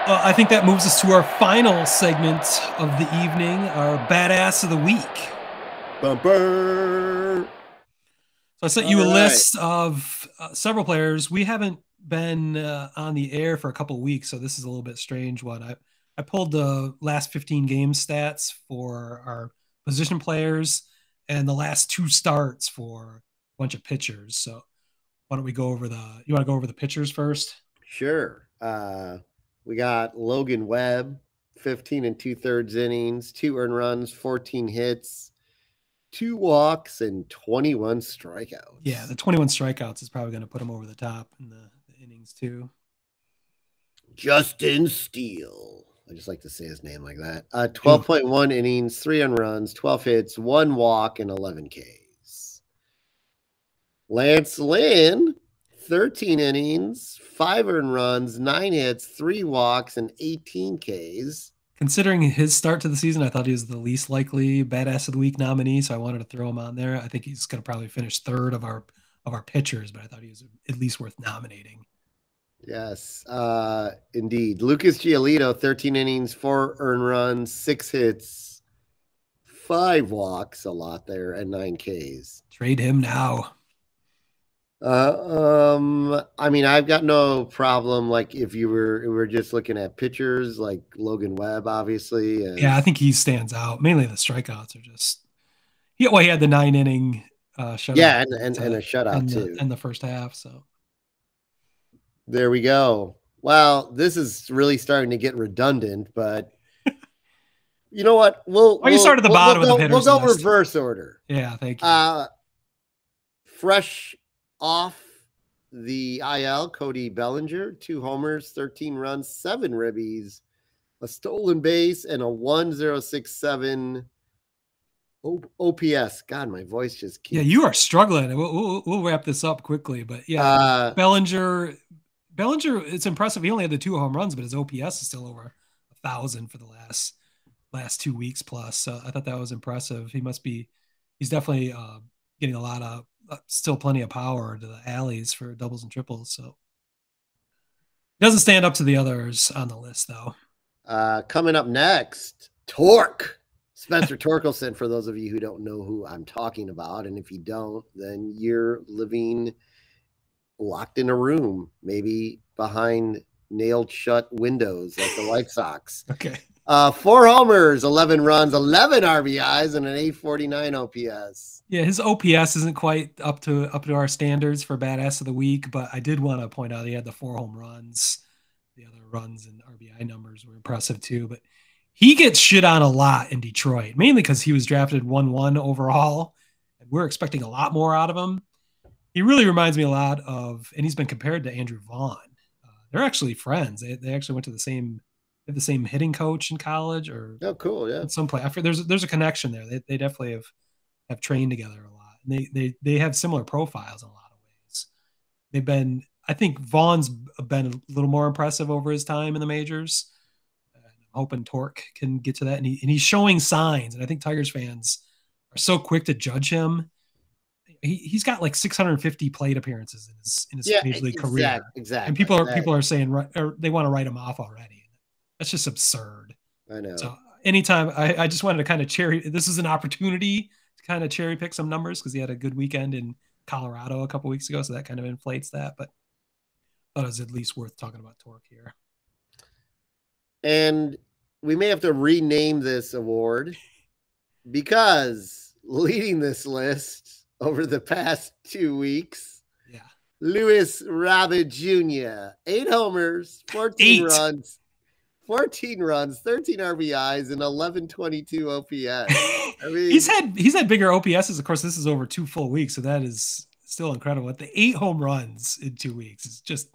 I think that moves us to our final segment of the evening, our badass of the week. Bumper. So I sent you All a right. list of several players. We haven't been on the air for a couple weeks, so this is a little bit strange one. I pulled the last 15 game stats for our position players and the last two starts for a bunch of pitchers. So why don't we go over you want to go over the pitchers first? Sure. We got Logan Webb, 15 and two-thirds innings, 2 earned runs, 14 hits, 2 walks, and 21 Yeah, strikeouts. the 21 strikeouts is probably going to put him over the top in the innings too. Justin Steele. I just like to say his name like that. Do 12.1 innings, 3 earned runs, 12 hits, 1 walk, and 11 Ks. Lance Lynn, 13 innings, 5 earned runs, 9 hits, 3 walks, and 18 Ks. Considering his start to the season, I thought he was the least likely badass of the week nominee, so I wanted to throw him on there. I think he's going to probably finish third of our pitchers, but I thought he was at least worth nominating. Yes, indeed. Lucas Giolito, 13 innings, 4 earned runs, 6 hits, 5 walks, a lot there, and 9 Ks. Trade him now. I mean, I've got no problem. Like, if we're just looking at pitchers, like Logan Webb, obviously, Yeah, I as think he stands out. Mainly the strikeouts are just he had the 9 inning shutout yeah, and to a shutout too. end the first half. So There we go. Well, this is really starting to get redundant, but you know what? We'll you we'll start at the we'll, we'll bottom of the go we'll hitters go list. reverse order. Yeah, thank you. Uh, fresh off the IL, Cody Bellinger, 2 homers, 13 runs, 7 ribbies, a stolen base, and a 1067 OPS. God, my voice just Yeah, keeps. you are struggling. We'll wrap this up quickly, but yeah, Uh, Bellinger, it's impressive. He only had the 2 home runs, but his OPS is still over 1,000 for the last 2 weeks plus. So I thought that was impressive. He's definitely getting a lot of still plenty of power to the alleys for doubles and triples. So he doesn't stand up to the others on the list though. Coming up next, Torque. Spencer Torkelson, for those of you who don't know who I'm talking about. And if you don't, then you're living locked in a room, maybe behind nailed shut windows like the White Sox. Okay. 4 homers, 11 runs, 11 RBIs, and an 849 OPS. Yeah, his OPS isn't quite up to our standards for badass of the week, but I did want to point out he had the 4 home runs. The other runs and RBI numbers were impressive too, but he gets shit on a lot in Detroit, mainly because he was drafted 1-1 overall. And we're expecting a lot more out of him. He really reminds me a lot of, and he's been compared to Andrew Vaughn. They're actually friends. They actually went to the same hitting coach in college or Oh, cool. Yeah. in some play. There's a connection there. They definitely have trained together a lot. And they have similar profiles in a lot of ways. I think Vaughn's been a little more impressive over his time in the majors. I'm hoping Torque can get to that, and he's showing signs. And I think Tigers fans are so quick to judge him. He's got like 650 plate appearances in his Yeah, major league career, and exactly. people are saying or they want to write him off already. That's just absurd. I know. So anytime I just wanted to kind of this is an opportunity to kind of cherry pick some numbers because he had a good weekend in Colorado a couple weeks ago, so that kind of inflates that. But I thought it was at least worth talking about Torque here. And we may have to rename this award because leading this list over the past 2 weeks, Yeah, Luis Robert Jr., 8 homers, 14 8. runs, 13 RBIs, and 1122 OPS. I mean, he's had bigger OPSs. Of course, this is over 2 full weeks, so that is still incredible. The 8 home runs in 2 weeks is just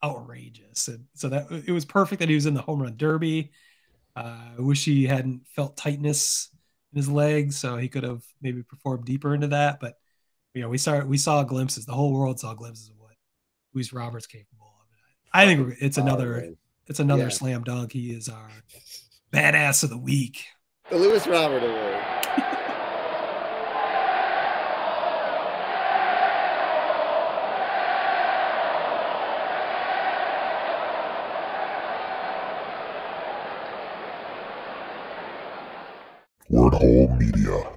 outrageous. And so that it was perfect that he was in the home run derby. I wish he hadn't felt tightness in his legs, so he could have maybe performed deeper into that. But we saw glimpses. The whole world saw glimpses of what Luis Roberts capable of. I think it's another Yeah. slam dunk. He is our badass of the week. The Luis Robert Award. Third Hole Media.